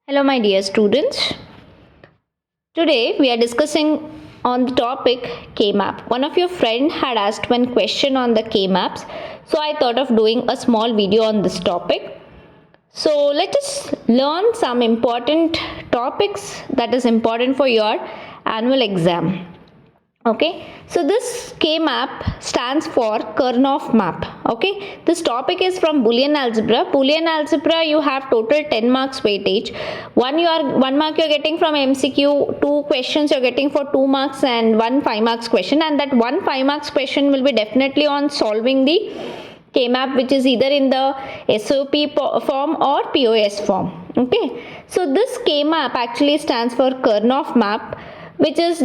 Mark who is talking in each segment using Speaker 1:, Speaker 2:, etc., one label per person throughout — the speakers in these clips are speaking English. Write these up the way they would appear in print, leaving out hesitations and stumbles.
Speaker 1: Hello my dear students. Today we are discussing on the topic K-map. One of your friend had asked one question on the K-maps, so I thought of doing a small video on this topic. So let us learn some important topics that is important for your annual exam. Okay, so this K-map stands for Karnaugh map. Okay, this topic is from Boolean Algebra. Boolean Algebra, you have total 10 marks weightage. One mark you're getting from MCQ, two questions you're getting for 2 marks, and one 5 marks question. And that one 5 marks question will be definitely on solving the K-map, which is either in the SOP form or POS form. Okay, so this K-map actually stands for Karnaugh map, which is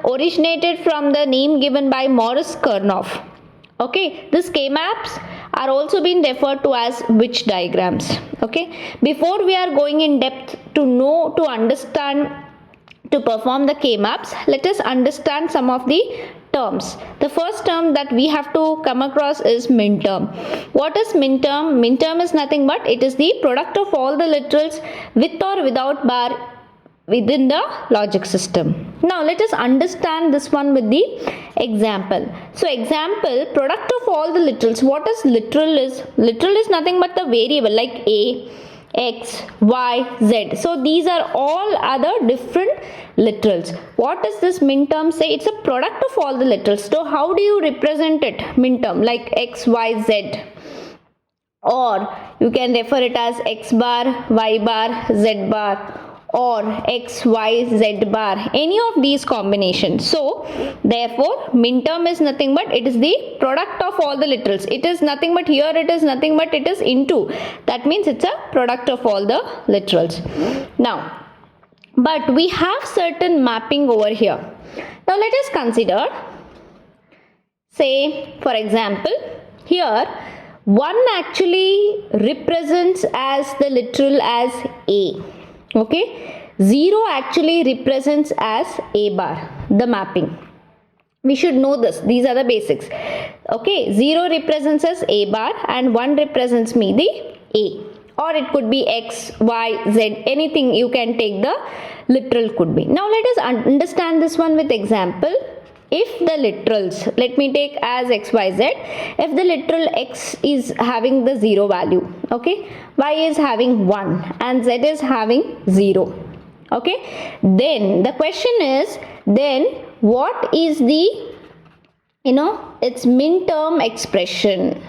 Speaker 1: originated from the name given by Maurice Karnaugh. Okay, these K-maps are also being referred to as witch diagrams. Okay, before we are going in depth to understand, to perform the K-maps, let us understand some of the terms. The first term that we have to come across is min term. What is min term? Min term is nothing but it is the product of all the literals with or without bar within the logic system. Now let us understand this one with the example. So example, product of all the literals. What is literal is? Literal is nothing but the variable like a, x, y, z. So these are all other different literals. What does this min term say? It's a product of all the literals. So how do you represent it? Min term like x, y, z. Or you can refer it as x bar, y bar, z bar, or x, y, z bar, any of these combinations. So therefore min term is nothing but it is the product of all the literals. It is nothing but here it is nothing but it is into. That means it's a product of all the literals. Now, but we have certain mapping over here. Now let us consider, say for example, here 1 actually represents as the literal as a. Okay, 0 actually represents as a bar, the mapping. We should know this. These are the basics. Okay, 0 represents as a bar and 1 represents me the a. Or it could be x, y, z, anything you can take the literal could be. Now let us understand this one with example. If the literals, let me take as x, y, z, if the literal x is having the 0 value, okay, y is having 1 and z is having 0, okay, then the question is, then what is the, its min term expression?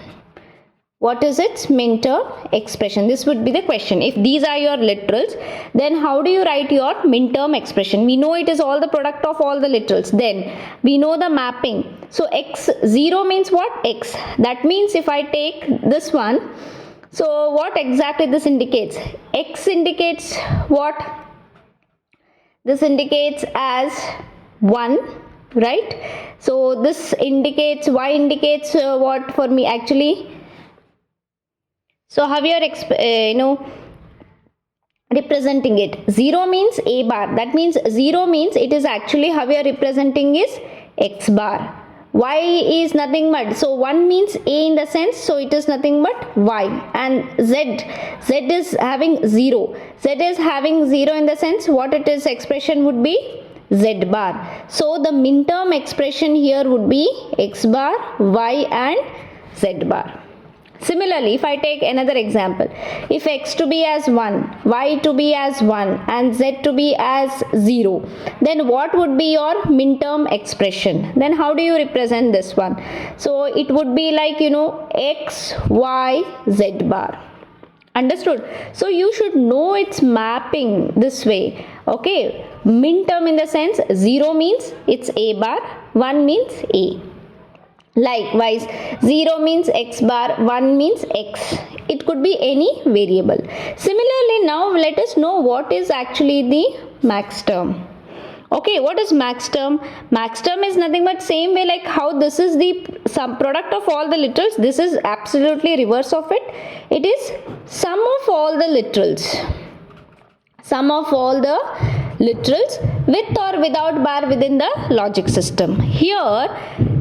Speaker 1: What is its min term expression? This would be the question. If these are your literals, then how do you write your min term expression? We know it is all the product of all the literals. Then we know the mapping. So x 0 means what? X. That means if I take this one, so what exactly this indicates? X indicates what? This indicates as 1, right? So this indicates, y indicates what for me actually? So how you are representing it? 0 means a bar. That means 0 means it is actually how we are representing is x bar. Y is nothing but, so 1 means a in the sense, so it is nothing but y. And z is having 0. Z is having 0 in the sense what it is expression would be z bar. So the min term expression here would be x bar, y and z bar. Similarly, if I take another example, if x to be as 1, y to be as 1 and z to be as 0, then what would be your min term expression? Then how do you represent this one? So it would be like, x, y, z bar. Understood? So you should know its mapping this way. Okay, min term in the sense 0 means it's a bar, 1 means a. Likewise, 0 means x bar, 1 means x. It could be any variable. Similarly, now let us know what is actually the max term. Okay, what is max term? Max term is nothing but same way like how this is the sum product of all the literals. This is absolutely reverse of it. It is sum of all the literals. Sum of all the literals with or without bar within the logic system. Here,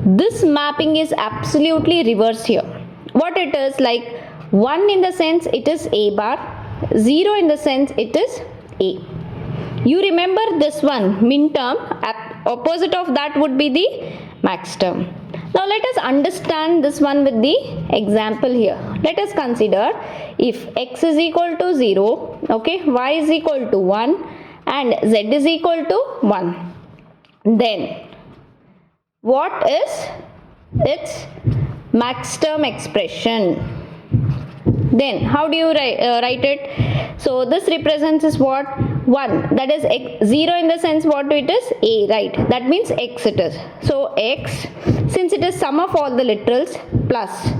Speaker 1: this mapping is absolutely reverse here. What it is like 1 in the sense it is a bar, 0 in the sense it is A. You remember this one, min term, opposite of that would be the max term. Now let us understand this one with the example here. Let us consider if x is equal to 0, okay, y is equal to 1 and z is equal to 1. Then what is its max term expression? Then how do you write it? So this represents is what? 1, that is x, 0 in the sense what it is? A, right? That means x it is. So x, since it is sum of all the literals, plus,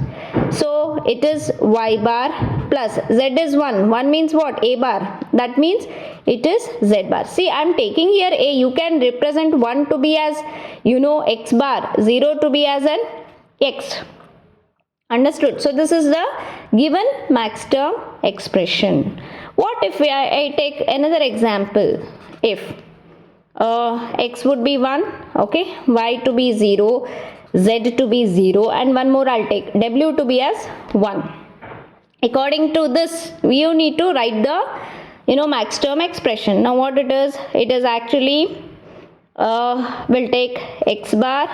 Speaker 1: so it is y bar plus z is 1. 1 means what? A bar. That means it is z bar. See, I am taking here a. You can represent 1 to be as, you know, x bar, 0 to be as an x. Understood? So this is the given max term expression. What if I take another example? If x would be 1, okay, y to be 0, z to be 0, and one more I'll take, w to be as 1. According to this, you need to write the, you know, max term expression. Now what it is? It is actually, we'll take x bar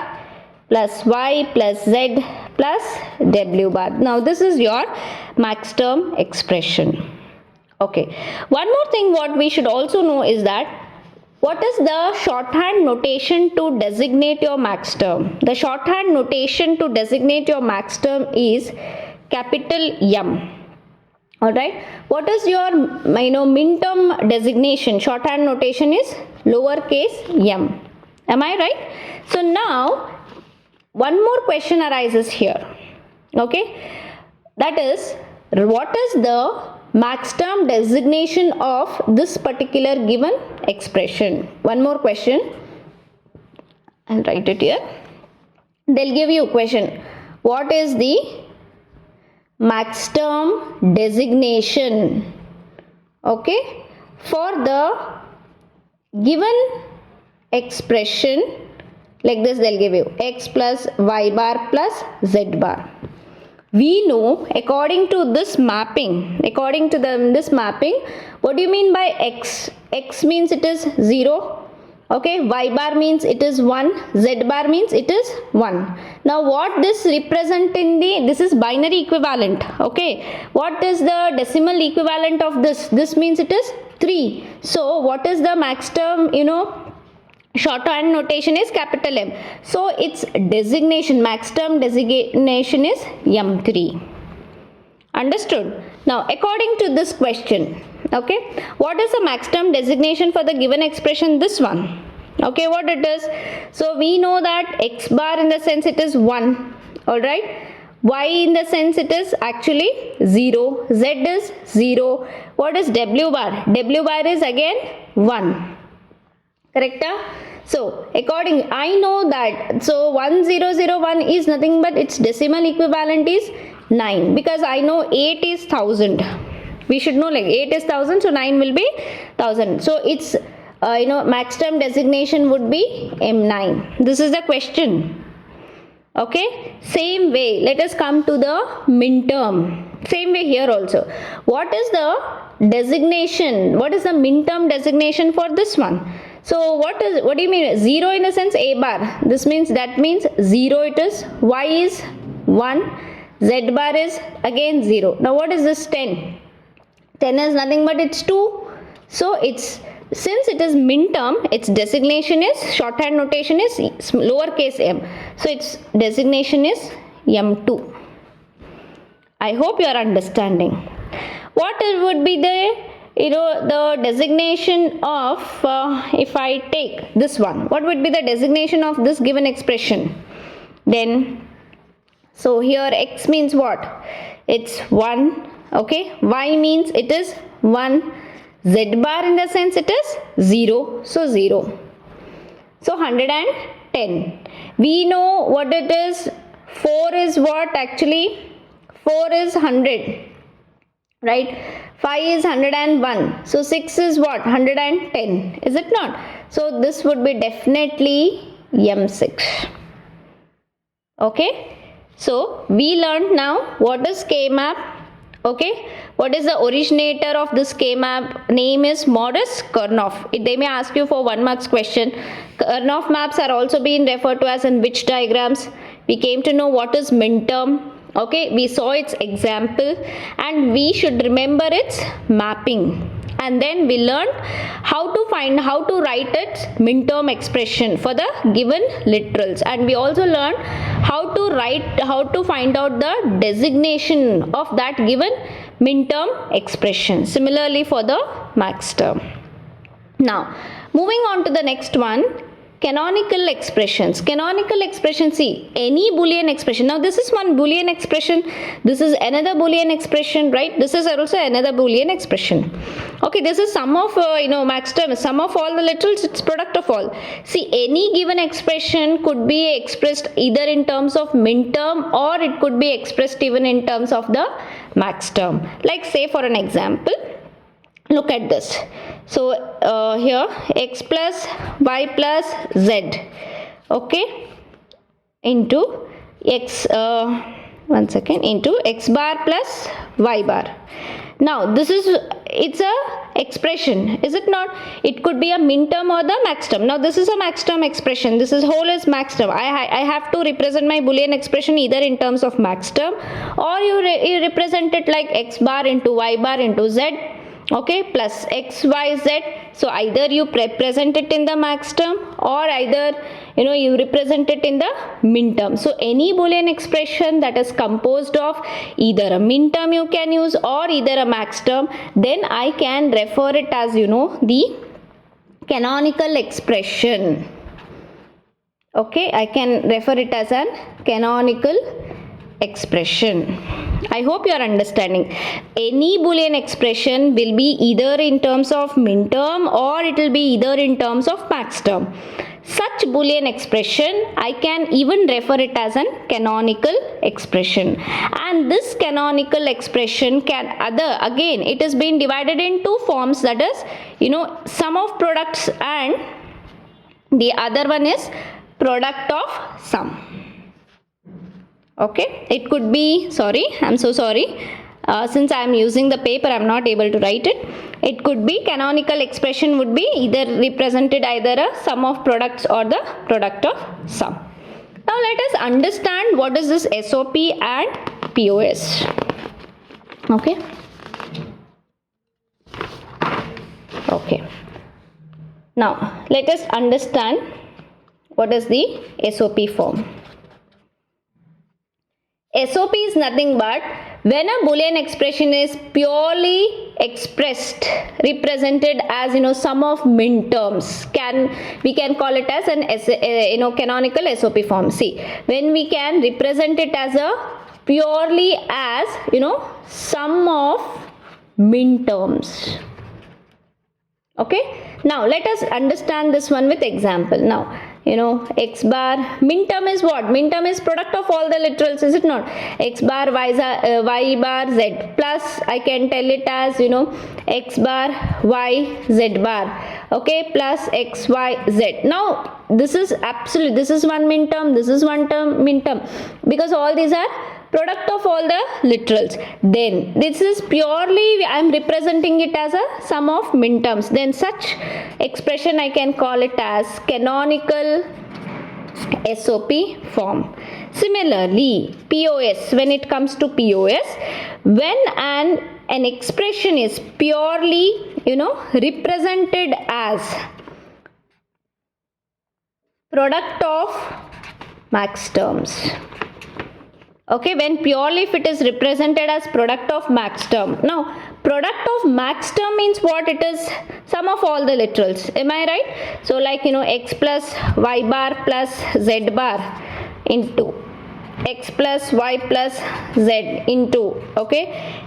Speaker 1: plus y plus z plus w bar. Now this is your max term expression. Okay, one more thing what we should also know is that what is the shorthand notation to designate your max term? The shorthand notation to designate your max term is capital M. Alright, what is your, you know, min term designation? Shorthand notation is lowercase m. Am I right? So now one more question arises here. Okay, that is, what is the max term designation of this particular given expression? One more question. I'll write it here. They'll give you a question. What is the max term designation, okay, for the given expression? Like this, they'll give you x plus y bar plus z bar. We know according to this mapping, what do you mean by x? X means it is 0, okay, y bar means it is 1, z bar means it is 1. Now what this represent in the, this is binary equivalent, okay. What is the decimal equivalent of this? This means it is 3. So what is the max term, you know, shorthand notation is capital M. So its designation, max term designation is M3. Understood? Now according to this question, okay, what is the max term designation for the given expression? This one, okay, what it is? So we know that x bar in the sense it is 1, alright, y in the sense it is actually 0, z is 0, what is w bar? W bar is again 1. Correct? So according, I know that, so 1001 is nothing but its decimal equivalent is 9, because I know 8 is 1000. We should know, like 8 is 1000, so 9 will be 1000. So its you know, max term designation would be M9. This is the question. Okay, same way, let us come to the min term. Same way here also. What is the designation? What is the min term designation for this one? So what do you mean? 0 in the sense a bar. This means, that means 0 it is, y is 1, z bar is again 0. Now what is this 10? 10 is nothing but it's 2. So it's, since it is min term, its designation is, shorthand notation is lowercase m. So its designation is M2. I hope you are understanding. What would be the, you know, the designation of, if I take this one, what would be the designation of this given expression? Then, so here x means what? It's 1, okay, y means it is 1, z bar in the sense it is 0, so 0. So 110. We know what it is. 4 is what actually? 4 is 100. Right, 5 is 101, so 6 is what? 110, is it not? So this would be definitely M6. Okay, so we learned now what is K-map, Okay, what is the originator of this K-map? Name is Maurice Karnoff. They may ask you for 1 marks question. Karnoff maps are also being referred to as in which diagrams? We came to know what is minterm. Okay, we saw its example and we should remember its mapping. And then we learned how to write its minterm expression for the given literals, and we also learned how to find out the designation of that given minterm expression. Similarly for the max term. Now moving on to the next one, canonical expressions. Canonical expression, see, any Boolean expression. Now this is one Boolean expression, this is another Boolean expression, right? This is also another Boolean expression. Okay, this is sum of max term, sum of all the literals, it's product of all. See, any given expression could be expressed either in terms of minterm or it could be expressed even in terms of the max term. Like say for an example, look at this. So here x plus y plus z, okay, into x into x bar plus y bar. Now this is, it's a expression, is it not? It could be a minterm or the max term. Now this is a max term expression, this is whole is max term. I have to represent my Boolean expression either in terms of max term or you represent it like x bar into y bar into z, okay, plus x, y, z. So either you represent it in the max term or either you represent it in the minterm. So any Boolean expression that is composed of either a minterm you can use or either a max term, then I can refer it as the canonical expression. Okay, I can refer it as an canonical expression. I hope you are understanding. Any Boolean expression will be either in terms of minterm or it will be either in terms of max term. Such Boolean expression I can even refer it as an canonical expression, and this canonical expression can again it is being divided in two forms, that is sum of products and the other one is product of sum. Okay, it could be, sorry, I'm so sorry, since I am using the paper I am not able to write it. It could be canonical expression would be either represented either a sum of products or the product of sum. Now let us understand what is this SOP and POS. Okay. Okay. Now let us understand what is the SOP form. SOP is nothing but when a Boolean expression is purely expressed, represented as sum of minterms, we can call it as an canonical SOP form. See, when we can represent it as a purely as sum of minterms. Okay, now let us understand this one with example. Now x bar, minterm is what? Minterm is product of all the literals, is it not? X bar y bar z plus I can tell it as x bar y z bar, okay, plus x y z. Now this is absolute, this is one minterm, this is one term minterm, because all these are product of all the literals. Then this is purely I am representing it as a sum of minterms, then such expression I can call it as canonical SOP form. Similarly, POS, when it comes to POS, when an expression is purely represented as product of max terms. Okay, when purely if it is represented as product of max term. Now product of max term means what? It is sum of all the literals, am I right? So like x plus y bar plus z bar into x plus y plus z into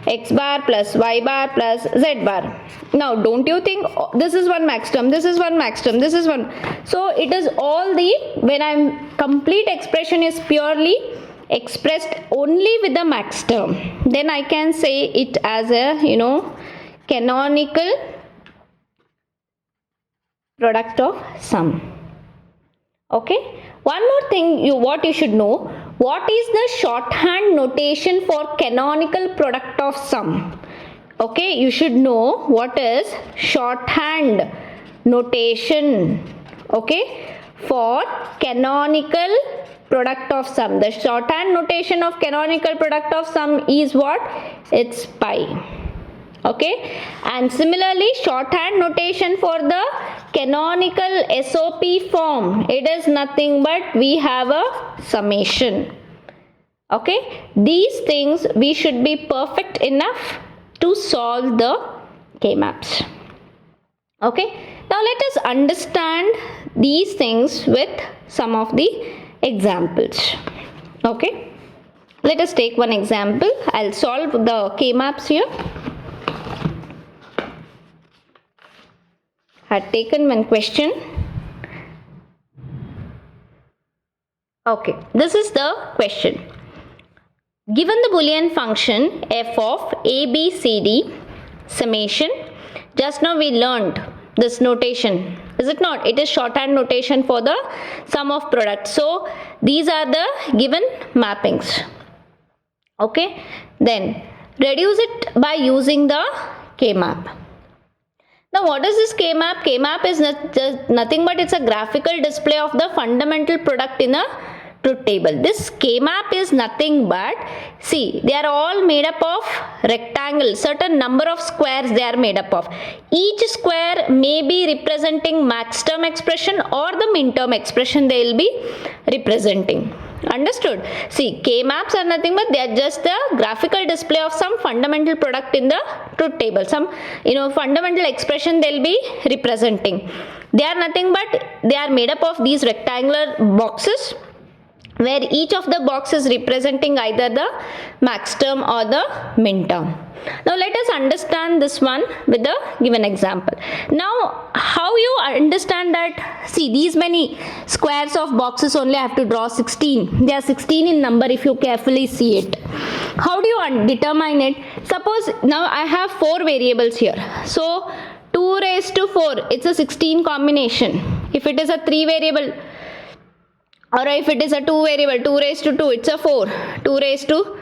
Speaker 1: x bar plus y bar plus z bar. Now don't you think this is one max term, this is one max term, this is one, so it is all the, when I'm complete expression is purely expressed only with the max term, then I can say it as a canonical product of sum. Okay, one more thing what you should know, what is the shorthand notation for canonical product of sum? Okay, you should know what is shorthand notation, okay, for canonical product of sum. The shorthand notation of canonical product of sum is what? It's pi. Okay, and similarly shorthand notation for the canonical SOP form, it is nothing but we have a summation. Okay, these things we should be perfect enough to solve the K-maps. Okay, now let us understand these things with some of the examples. Okay, let us take one example. I'll solve the K-maps here. Had taken one question. Okay, this is the question. Given the Boolean function f of a, b, c, d, summation, just now we learned this notation, is it not? It is shorthand notation for the sum of products. So these are the given mappings. Okay, then reduce it by using the K-map. Now what is this K-map? K-map is nothing but it's a graphical display of the fundamental product in a truth table. This K-map is nothing but, see, they are all made up of rectangles, certain number of squares they are made up of. Each square may be representing max term expression or the min term expression they will be representing. Understood? See, K-maps are nothing but they are just the graphical display of some fundamental product in the truth table. Some, fundamental expression they will be representing. They are nothing but they are made up of these rectangular boxes, where each of the boxes representing either the max term or the min term. Now let us understand this one with the given example. Now how you understand that? See, these many squares of boxes only I have to draw 16. They are 16 in number if you carefully see it. How do you determine it? Suppose now I have 4 variables here. So 2 raised to 4, it's a 16 combination. If it is a 3 variable, or if it is a 2 variable, 2 raised to 2, it's a 4, 2 raised to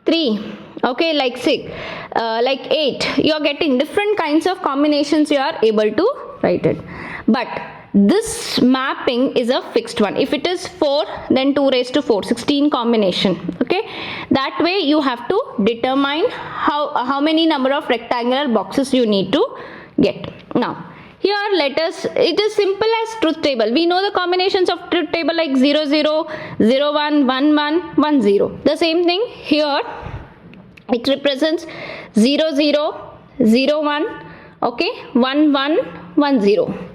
Speaker 1: 3, okay, like 6, like 8. You are getting different kinds of combinations, you are able to write it. But this mapping is a fixed one. If it is 4, then 2 raised to 4, 16 combination, okay. That way you have to determine how many number of rectangular boxes you need to get. Now, here let us, it is simple as truth table. We know the combinations of truth table like 0, 0, 0, 1, 1, 1, 1, 0. The same thing here, it represents 0, 0, 0, 1, okay, 1, 1, 1, 0,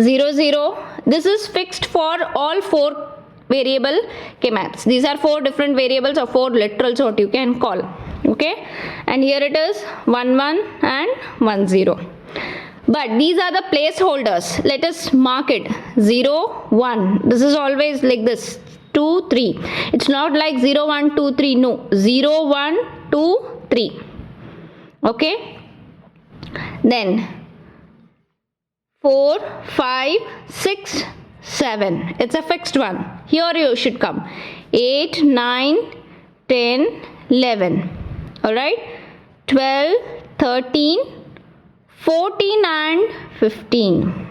Speaker 1: 0, 0. This is fixed for all 4 variable K-maps. These are 4 different variables or 4 literals, what you can call, okay. And here it is 1, 1 and 1, 0. But these are the placeholders. Let us mark it 0, 1. This is always like this. 2, 3. It's not like 0, 1, 2, 3. No. 0, 1, 2, 3. Okay. Then 4, 5, 6, 7. It's a fixed one. Here you should come. 8, 9, 10, 11. Alright. 12, 13, 14 and 15.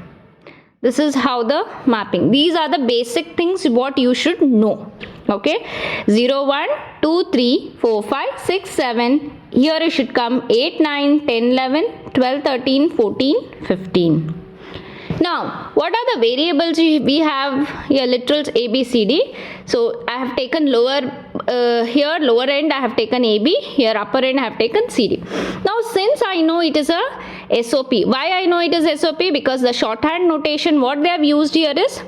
Speaker 1: This is how the mapping. These are the basic things what you should know. Okay. 0, 1, 2, 3, 4, 5, 6, 7. Here you should come 8, 9, 10, 11, 12, 13, 14, 15. Now, what are the variables we have here? Literals A, B, C, D. So, I have taken here lower end I have taken AB, here upper end I have taken CD. Now, since I know it is a SOP, why I know it is SOP? Because the shorthand notation what they have used here is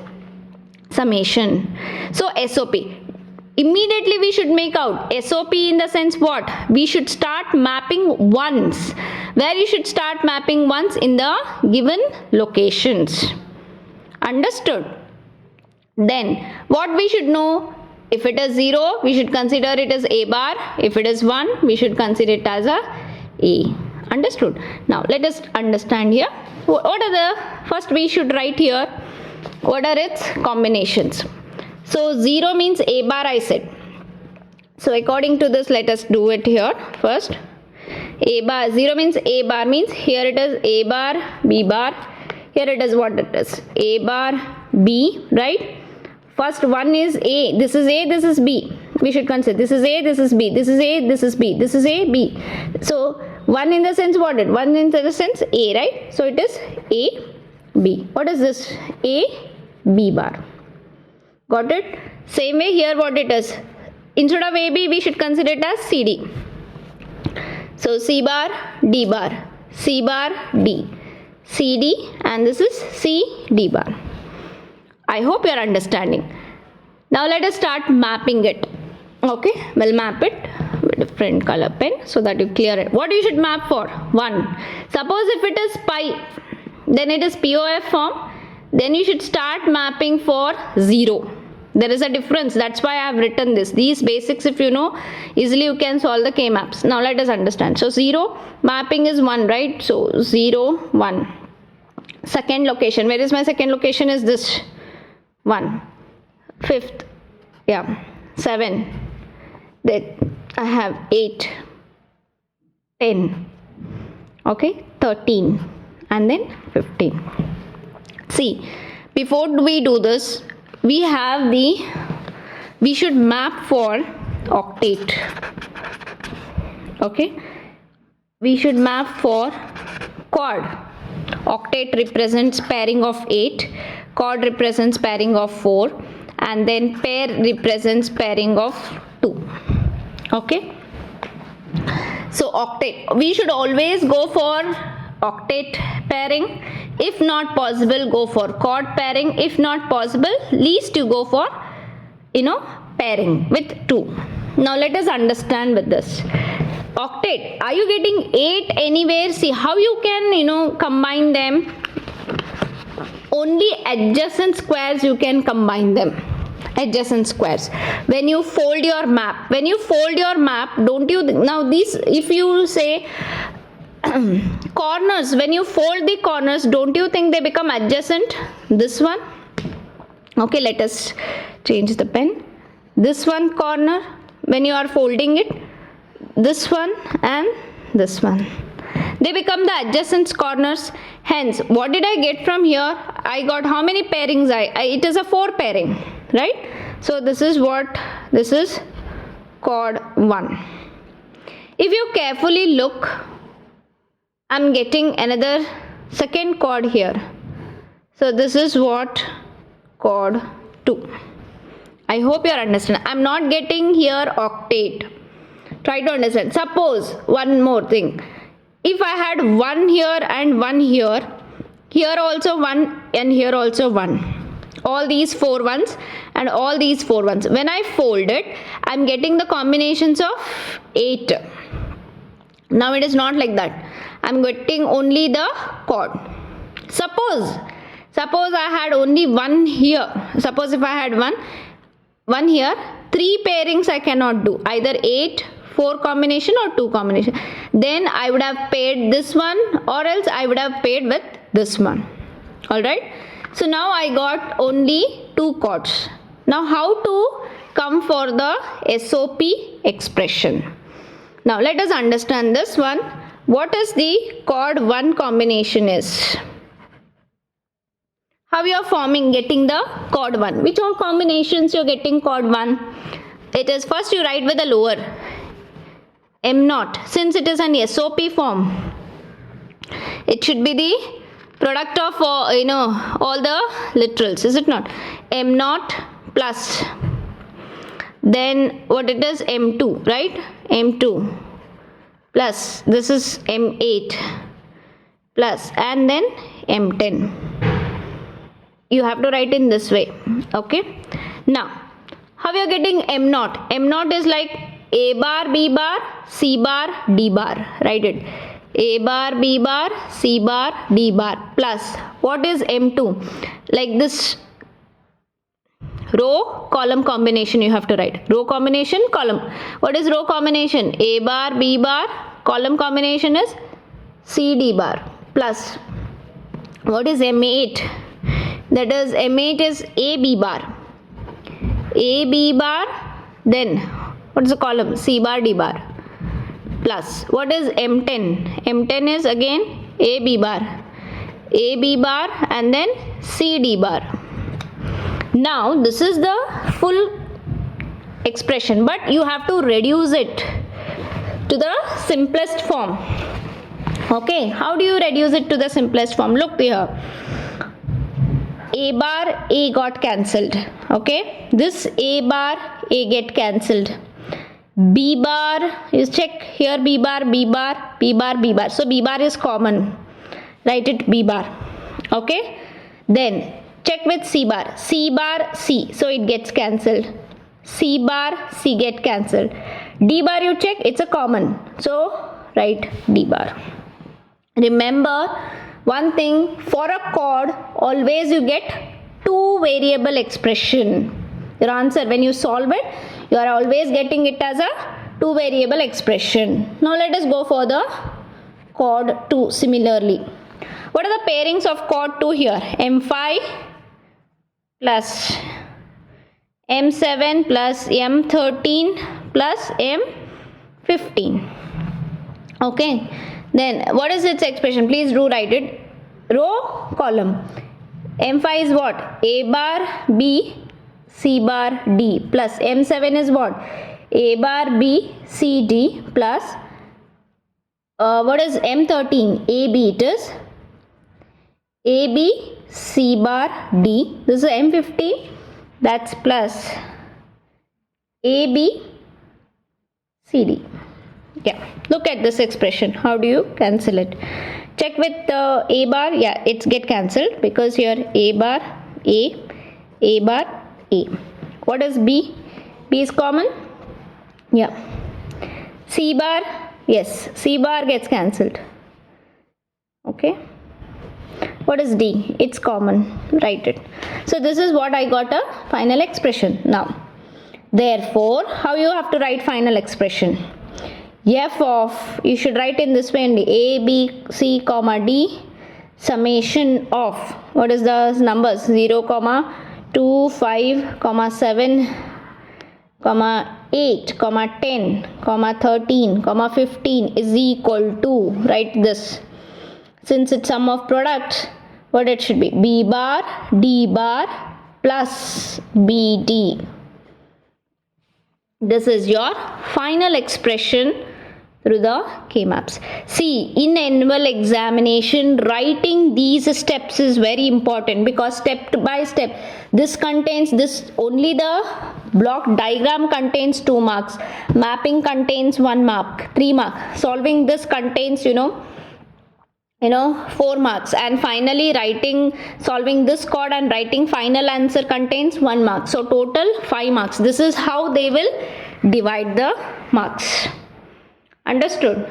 Speaker 1: summation. So, SOP. Immediately we should make out SOP in the sense what? We should start mapping once. Where you should start mapping once? In the given locations. Understood? Then what we should know? If it is 0, we should consider it as A bar. If it is 1, we should consider it as a A. Understood? Now let us understand here. What are the, first we should write here, what are its combinations. So 0 means A bar I said. So according to this, let us do it here first. A bar, 0 means A bar means here it is A bar, B bar. Here it is what it is, A bar, B, right? First one is A, this is A, this is B. We should consider this is A, this is B, this is A, this is B, this is A, B. So 1 in the sense what it? 1 in the sense A, right? So it is A, B. What is this? A, B bar. Got it? Same way here what it is? Instead of A, B, we should consider it as C, D. So C bar, D bar, C bar, D, C, D, and this is C, D bar. I hope you are understanding. Now let us start mapping it. Okay, we'll map it with different color pen so that you clear it. What you should map for? 1. Suppose if it is pi, then it is POF form. Then you should start mapping for 0. There is a difference. That's why I have written this. These basics, if you know, easily you can solve the K-maps. Now let us understand. So 0 mapping is 1, right? So 0, 1. Second location. Where is my second location? Is this 1. Fifth, yeah, 7. Then I have 8, 10, okay, 13, and then 15. See, before we do this, we should map for octet. Okay, we should map for chord. Octet represents pairing of 8, chord represents pairing of 4, and then pair represents pairing of 2. Okay, so octet, we should always go for octet pairing. If not possible, go for chord pairing. If not possible, least you go for pairing with 2. Now let us understand with this. Octet, are you getting 8 anywhere? See how you can combine them. Only adjacent squares you can combine them. Adjacent squares. When you fold your map, don't you now these, if you say corners, when you fold the corners, don't you think they become adjacent? This one, okay, let us change the pen. This one corner, when you are folding it, this one and this one, they become the adjacent corners. Hence, what did I get from here? I got how many pairings? It is a 4 pairing, right? So this is what, this is chord 1. If you carefully look, I'm getting another second chord here. So this is what chord 2. I hope you are understanding. I'm not getting here octet. Try to understand. Suppose one more thing. If I had 1 here and 1 here, here also 1 and here also 1. All these 4 ones and all these 4 ones. When I fold it, I'm getting the combinations of 8. Now it is not like that. I'm getting only the chord. Suppose I had only 1 here. Suppose if I had 1 here, 3 pairings I cannot do. Either 8, 4 combination or 2 combination. Then I would have paired this one, or else I would have paired with this one. Alright. So now I got only 2 chords. Now how to come for the SOP expression? Now let us understand this one. What is the chord 1 combination is? How you are getting the chord 1? Which all combinations you are getting chord 1? It is first you write with the lower M0. Since it is an SOP form, it should be the product of all the literals, is it not? M0 plus, then what it is, M2, right? M2 plus, this is M8 plus, and then M10. You have to write in this way. Okay, now how you are getting M0? M0 is like A bar, B bar, C bar, D bar. Write it. A bar, B bar, C bar, D bar plus, what is M2? Like this row column combination you have to write. Row combination, column. What is row combination? A bar, B bar, column combination is C, D bar plus, what is M8? That is M8 is A, B bar. A, B bar, then What is the column? C bar D bar. Plus, what is M10? M10 is again AB bar. AB bar and then CD bar. Now, this is the full expression, but you have to reduce it to the simplest form. Okay, how do you reduce it to the simplest form? Look here. A bar A got cancelled. Okay, this A bar A get cancelled. B bar is check here, B bar B bar B bar B bar. So B bar is common. Write it B bar. Okay, then check with C bar. C bar C, so it gets cancelled. C bar C get cancelled. D bar you check, it's a common, so write D bar. Remember one thing, for a chord always you get two variable expression. Your answer when you solve it, you are always getting it as a two variable expression. Now let us go for the chord 2 similarly. What are the pairings of chord 2 here? M5 plus M7 plus M13 plus M15. Okay, then what is its expression? Please do write it. Row, column. M5 is what? A bar B C bar D plus M7 is what? A bar B C D plus what is M13? AB, it is AB C bar D. This is M15, that's plus AB CD. Yeah, look at this expression. How do you cancel it? Check with A bar. Yeah, it's get cancelled because here A bar A bar A. What is B? B is common. Yeah. C bar. Yes, C bar gets cancelled. Okay. What is D? It's common. Write it. So this is what I got a final expression. Now, therefore, how you have to write final expression? F of, you should write in this way only, A, B, C, comma, D, summation of, what is the numbers? 0, 2, 5, 7, 8, 10, 13, 15 is equal to, write this. Since it's sum of products, what it should be? B bar, D bar plus BD. This is your final expression through the K-maps. See, in annual examination, writing these steps is very important because step by step, this contains this, only the block diagram contains 2 marks, mapping contains 1 mark, 3 marks, solving this contains 4 marks, and finally solving this chord and writing final answer contains 1 mark. So total 5 marks. This is how they will divide the marks. Understood?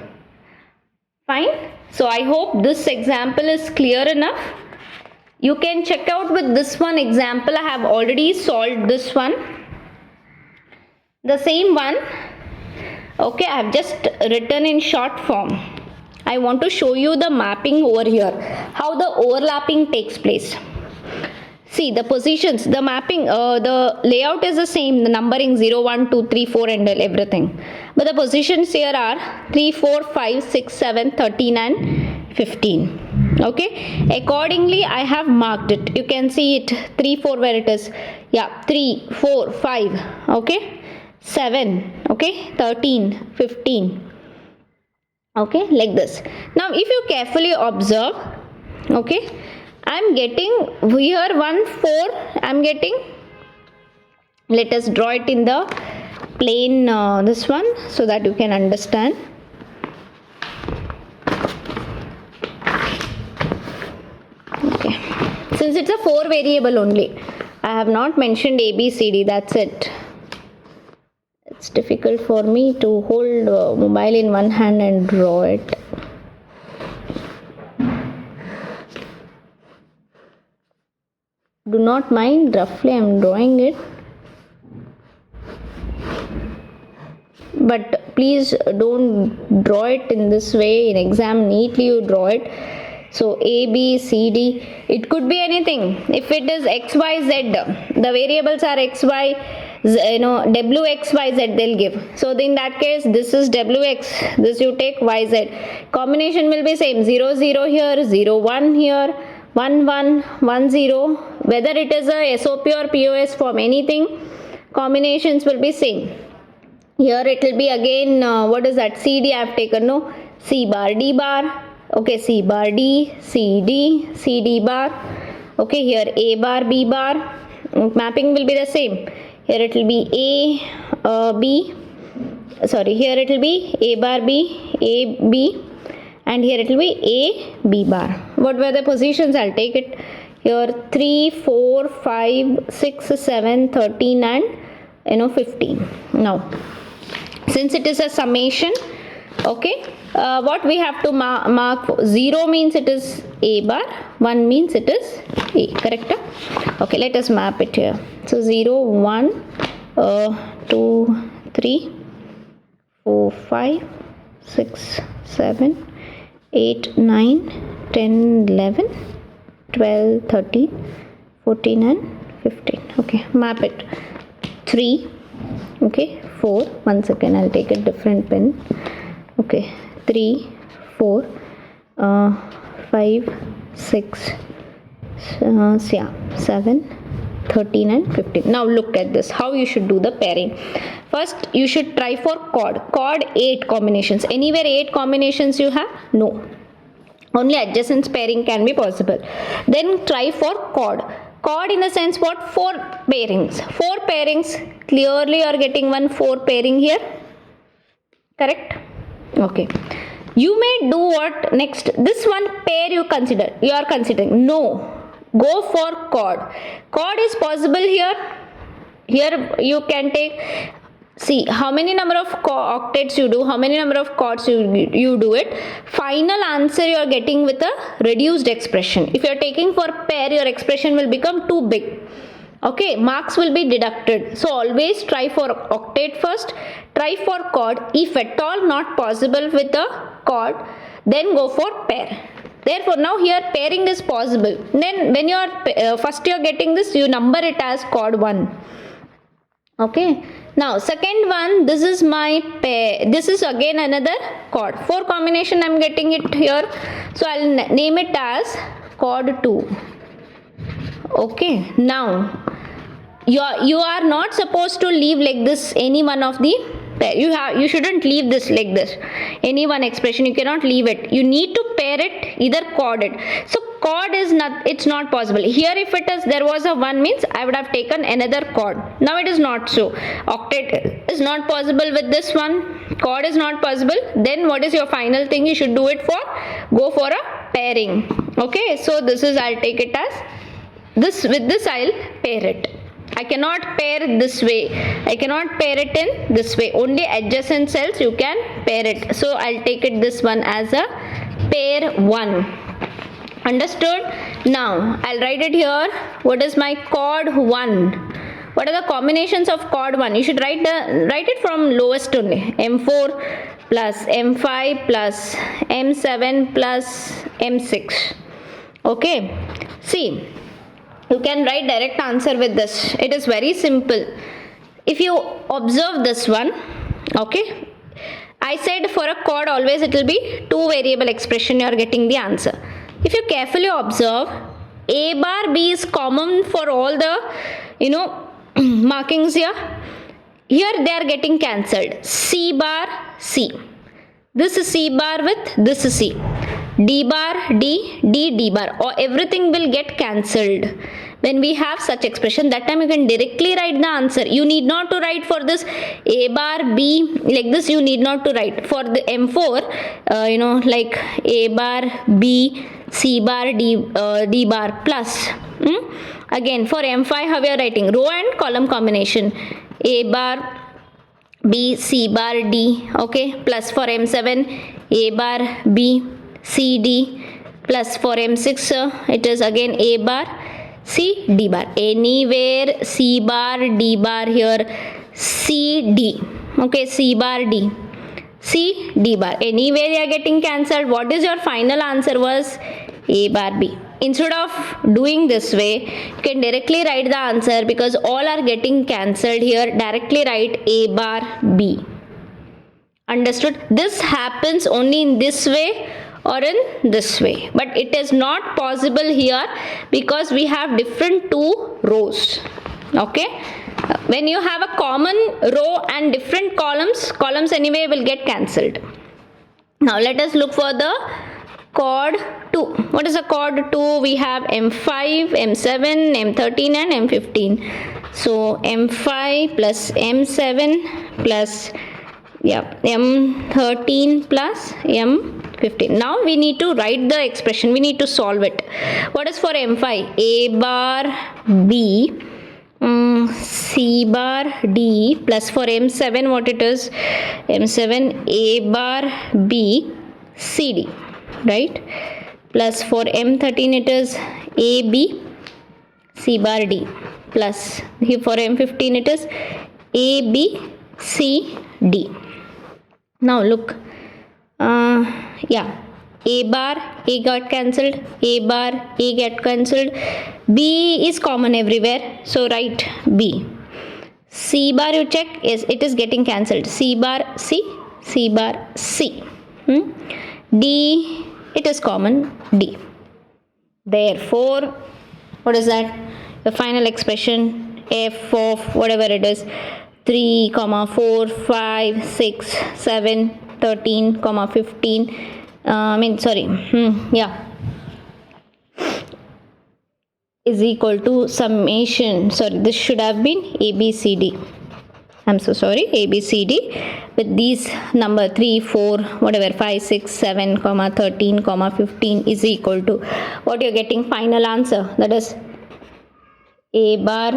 Speaker 1: Fine. So I hope this example is clear enough. You can check out with this one example. I have already solved this one. The same one. Okay, I have just written in short form. I want to show you the mapping over here, how the overlapping takes place. See the positions, the mapping, the layout is the same, the numbering 0, 1, 2, 3, 4 and everything. But the positions here are 3, 4, 5, 6, 7, 13 and 15. Okay, accordingly I have marked it. You can see it 3, 4 where it is. Yeah, 3, 4, 5. Okay, 7. Okay, 13, 15. Okay, like this. Now if you carefully observe, okay, I'm getting here 1, 4, I'm getting, let us draw it in the plane, this one, so that you can understand. Okay, since it's a 4 variable only, I have not mentioned A, B, C, D, that's it. It's difficult for me to hold mobile in one hand and draw it. Do not mind, roughly I am drawing it. But please don't draw it in this way. In exam, neatly you draw it. So A, B, C, D, it could be anything. If it is X, Y, Z, the variables are X, Y, wx yz they'll give. So in that case, this is wx, this you take yz. Combination will be same, 0 0 here, 0 1 here, 1 1 1 0. Whether it is a SOP or POS form, anything, combinations will be same. Here it will be again what is that, CD I have taken, no, C bar D bar. Okay, C bar D, C D, C D bar. Okay, here A bar B bar. Mapping will be the same. Here it will be B. Sorry, here it will be A bar B, A B, and here it will be A B bar. What were the positions? I'll take it here: 3, 4, 5, 6, 7, 13, and 15. Now, since it is a summation, okay, what we have to mark, 0 means it is A bar, 1 means it is A, correct? Okay, let us map it here. So 0 1 2 3 4 5 6 7 8 9 10 11 12 13 14 and 15. Okay, map it. 3, okay, 4, one second, I'll take a different pen. Okay, 3 4 5 6 7 13 and 15. Now look at this, how you should do the pairing. First you should try for chord 8 combinations. Anywhere 8 combinations you have? No, only adjacent pairing can be possible. Then try for chord in the sense what? 4 pairings. 4 pairings, clearly you are getting 4 pairing here, correct? Okay, you may do what next? This one pair you are considering. No, go for chord is possible here. Here you can take, see how many number of octets you do, how many number of chords you do it. Final answer you are getting with a reduced expression. If you are taking for pair, your expression will become too big. Okay, marks will be deducted. So always try for octet first, try for chord. If at all not possible with a chord, then go for pair. Therefore now here pairing is possible. Then when you are first you are getting this, you number it as chord 1. Okay, now second one, this is my pair, this is again another chord. 4 combination I am getting it here, so I will name it as chord 2. Okay, now you are not supposed to leave like this any one of the pair. You shouldn't leave this like this, any one expression you cannot leave it. You need to pair it, either chord it. So chord is not, it's not possible here. If it is, there was a 1 means I would have taken another chord. Now it is not so. Octet is not possible with this one, chord is not possible. Then what is your final thing? You should do it for, go for a pairing. Okay, so this is, I'll take it as this, with this I'll pair it. I cannot pair this way, I cannot pair it in this way, only adjacent cells you can pair it. So I'll take it this one as a pair 1. Understood? Now I'll write it here. What is my chord 1? What are the combinations of chord 1? You should write it from lowest only. M4 plus M5 plus M7 plus M6. Okay, see, you can write direct answer with this. It is very simple. If you observe this one, okay, I said for a chord always it will be 2 variable expression you are getting the answer. If you carefully observe, A bar B is common for all the markings here. Here they are getting cancelled. C bar C. This is C bar with this is C. D bar D, D bar, or everything will get cancelled. When we have such expression, that time you can directly write the answer. You need not to write for this A bar B like this. You need not to write for the M4. Like A bar B C bar D bar plus. Again for M5, how we are writing? Row and column combination. A bar B C bar D. Okay, plus for M7 A bar B C D, plus for M6 it is again A bar C D bar. Anywhere C bar D bar here, C D. Okay, C bar D, C D bar. Anywhere you are getting cancelled. What is your final answer? Was A bar B. instead of doing this way, you can directly write the answer because all are getting cancelled here. Directly write A bar B. Understood? This happens only in this way or in this way, but it is not possible here because we have different two rows. Okay, when you have a common row and different columns anyway will get cancelled. Now let us look for the chord 2. What is a chord 2? We have M5, M7, M13 and M15. So M5 plus M7 plus M13 plus M15. Now we need to write the expression. We need to solve it. What is for M5? A bar B C bar D plus for M7 what it is? M7 A bar B C D, right? Plus for M13 it is A B C bar D plus here for M15 it is A B C D. Now look, A bar A got cancelled, A bar A get cancelled, B is common everywhere, so write B. C bar you check, yes, it is getting cancelled, C bar C, C bar C. D, it is common, D. Therefore, what is that? The final expression f of whatever it is, 3, 4, 5, 6, 7, 13, 15. Is equal to summation. Sorry, this should have been ABCD. I'm so sorry, ABCD with these number 3, 4, whatever 5, 6, 7, 13, 15 is equal to what you're getting final answer, that is A bar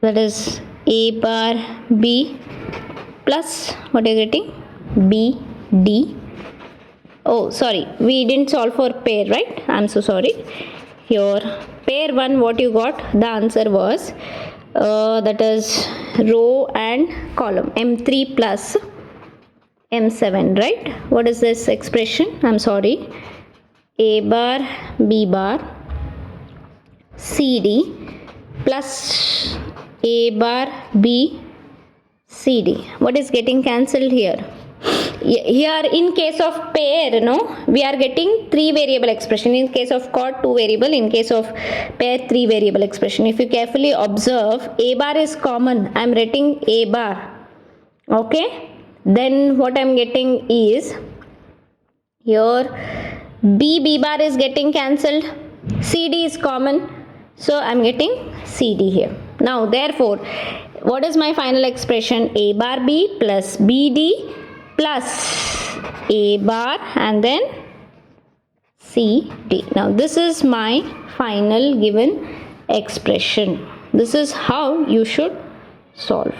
Speaker 1: that is A bar B plus what you're getting B D. Oh sorry, we didn't solve for pair, right? I'm so sorry. Here pair 1 what you got, the answer was that is row and column M3 plus M7, right? What is this expression? I'm sorry, A bar B bar C D plus A bar B C D. What is getting cancelled here? Here in case of pair, we are getting 3 variable expression. In case of chord 2 variable, in case of pair 3 variable expression. If you carefully observe, A bar is common. I am writing A bar. Okay. Then what I am getting is here B bar is getting cancelled. CD is common. So I am getting CD here. Now therefore, what is my final expression? A bar B plus BD plus A bar and then CD. Now this is my final given expression. This is how you should solve.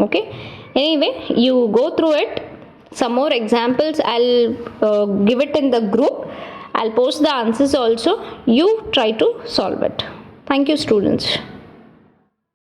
Speaker 1: Okay. Anyway, you go through it. Some more examples I'll give it in the group. I'll post the answers also. You try to solve it. Thank you, students.